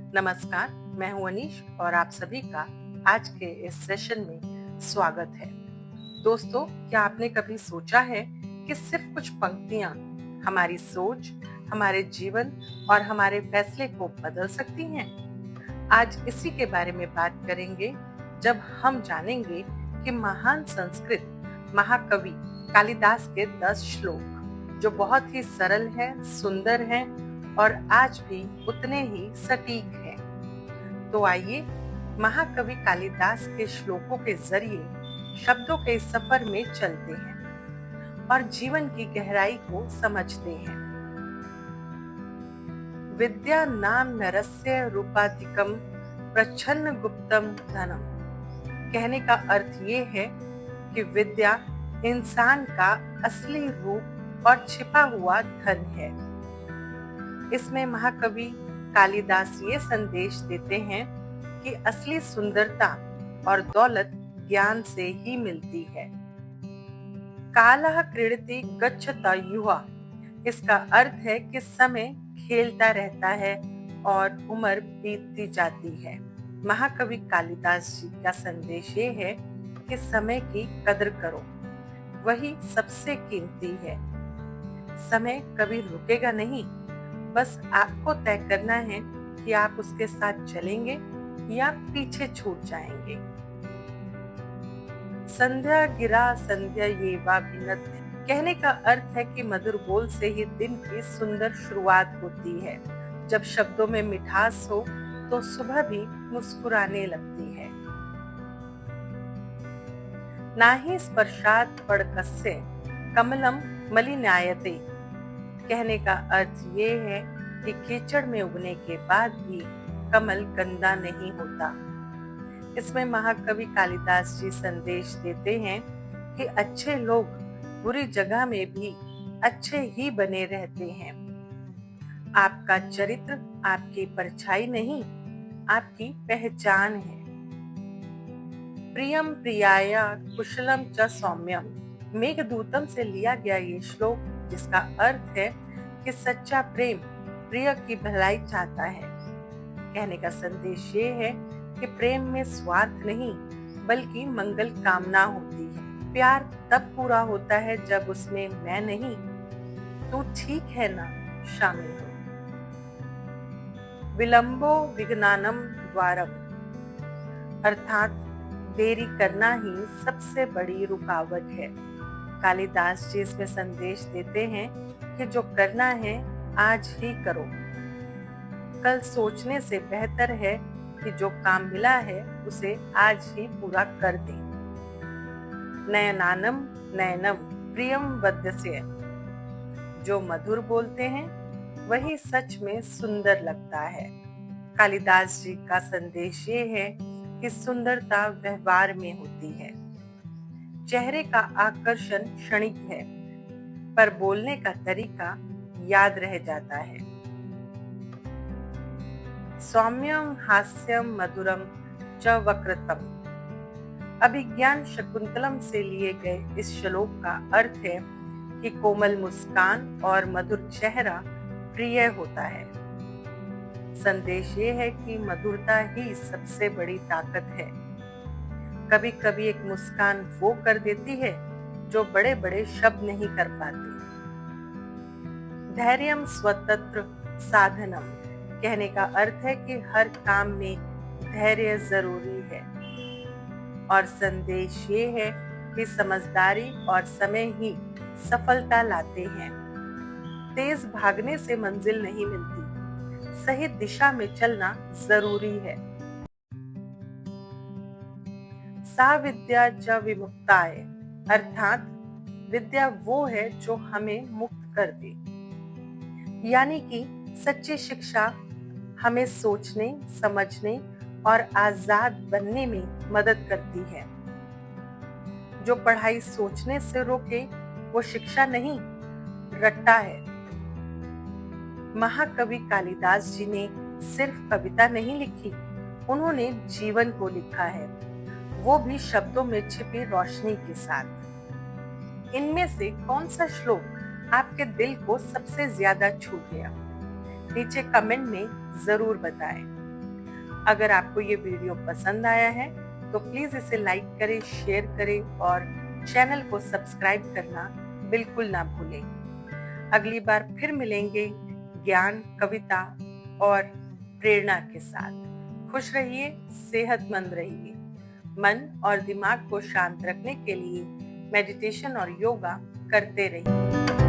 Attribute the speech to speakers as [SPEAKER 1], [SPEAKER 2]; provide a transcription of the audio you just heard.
[SPEAKER 1] नमस्कार, मैं हूं अनीश और आप सभी का आज के इस सेशन में स्वागत है। दोस्तों, क्या आपने कभी सोचा है कि सिर्फ कुछ पंक्तियां हमारी सोच, हमारे जीवन और हमारे फैसले को बदल सकती हैं? आज इसी के बारे में बात करेंगे जब हम जानेंगे कि महान संस्कृत महाकवि कालिदास के 10 श्लोक जो बहुत ही सरल हैं, सुंदर हैं और आज भी उतने ही सटीक हैं। तो आइए महाकवि कालिदास के श्लोकों के जरिए शब्दों के इस सफर में चलते हैं और जीवन की गहराई को समझते हैं। विद्या नाम नरस्य रूपाधिकम प्रच्छन्न गुप्तम धनम। कहने का अर्थ ये है कि विद्या इंसान का असली रूप और छिपा हुआ धन है। इसमें महाकवि कालिदास ये संदेश देते हैं कि असली सुंदरता और दौलत ज्ञान से ही मिलती है। कालः क्रीडति गच्छता युवा, इसका अर्थ है कि समय खेलता रहता है और उम्र बीतती जाती है। महाकवि कालिदास जी का संदेश ये है कि समय की कदर करो, वही सबसे कीमती है। समय कभी रुकेगा नहीं, बस आपको तय करना है कि आप उसके साथ चलेंगे या पीछे छूट जाएंगे। संध्या गिरा संध्या ये वा भिन्नत, कहने का अर्थ है कि मधुर बोल से ही दिन की सुंदर शुरुआत होती है। जब शब्दों में मिठास हो तो सुबह भी मुस्कुराने लगती है। नाहि स्पर्शात् पडकस्य कमलम मलिनायते, कहने का अर्थ ये है कि कीचड़ में उगने के बाद भी कमल गंदा नहीं होता। इसमें महाकवि कालिदास जी संदेश देते हैं कि अच्छे लोग बुरी जगह में भी अच्छे ही बने रहते हैं। आपका चरित्र आपकी परछाई नहीं, आपकी पहचान है। प्रियम प्रियाया कुशलम च सौम्यम, मेघदूतम से लिया गया ये श्लोक, जिसका अर्थ है कि सच्चा प्रेम प्रिय की भलाई चाहता है। कहने का संदेश ये है कि प्रेम में स्वार्थ नहीं बल्कि मंगल कामना होती है। प्यार तब पूरा होता है जब उसमें मैं नहीं, तू ठीक है ना शामिल हो। विलंबो विघ्नानम द्वारम, अर्थात देरी करना ही सबसे बड़ी रुकावट है। कालिदास जी इसमें संदेश देते हैं कि जो करना है आज ही करो। कल सोचने से बेहतर है कि जो काम मिला है उसे आज ही पूरा कर दें। नयनानम नयनम प्रियम वद्यस्य, जो मधुर बोलते हैं वही सच में सुंदर लगता है। कालिदास जी का संदेश ये है कि सुंदरता व्यवहार में होती है। चेहरे का आकर्षण क्षणिक है, पर बोलने का तरीका याद रह जाता है। सौम्यम हास्यम मधुरम च वक्रतम, अभिज्ञान शकुंतलम से लिए गए इस श्लोक का अर्थ है कि कोमल मुस्कान और मधुर चेहरा प्रिय होता है। संदेश ये है कि मधुरता ही सबसे बड़ी ताकत है। कभी कभी एक मुस्कान वो कर देती है जो बड़े बड़े शब्द नहीं कर पाते। धैर्यम स्वतंत्र साधनम, कहने का अर्थ है कि हर काम में धैर्य जरूरी है। और संदेश ये है कि समझदारी और समय ही सफलता लाते हैं। तेज भागने से मंजिल नहीं मिलती, सही दिशा में चलना जरूरी है। सा विद्या च विमुक्ताय, अर्थात विद्या वो है जो हमें मुक्त कर दे। यानी कि सच्ची शिक्षा हमें सोचने, समझने और आजाद बनने में मदद करती है। जो पढ़ाई सोचने से रोके वो शिक्षा नहीं, रट्टा है। महाकवि कालिदास जी ने सिर्फ कविता नहीं लिखी, उन्होंने जीवन को लिखा है, वो भी शब्दों में छिपी रोशनी के साथ। इनमें से कौन सा श्लोक आपके दिल को सबसे ज्यादा छू गया? नीचे कमेंट में जरूर बताएं। अगर आपको ये वीडियो पसंद आया है तो प्लीज इसे लाइक करें, शेयर करें और चैनल को सब्सक्राइब करना बिल्कुल ना भूलें। अगली बार फिर मिलेंगे ज्ञान, कविता और प्रेरणा के साथ। खुश रहिए, सेहतमंद रहिए। मन और दिमाग को शांत रखने के लिए मेडिटेशन और योगा करते रहिए।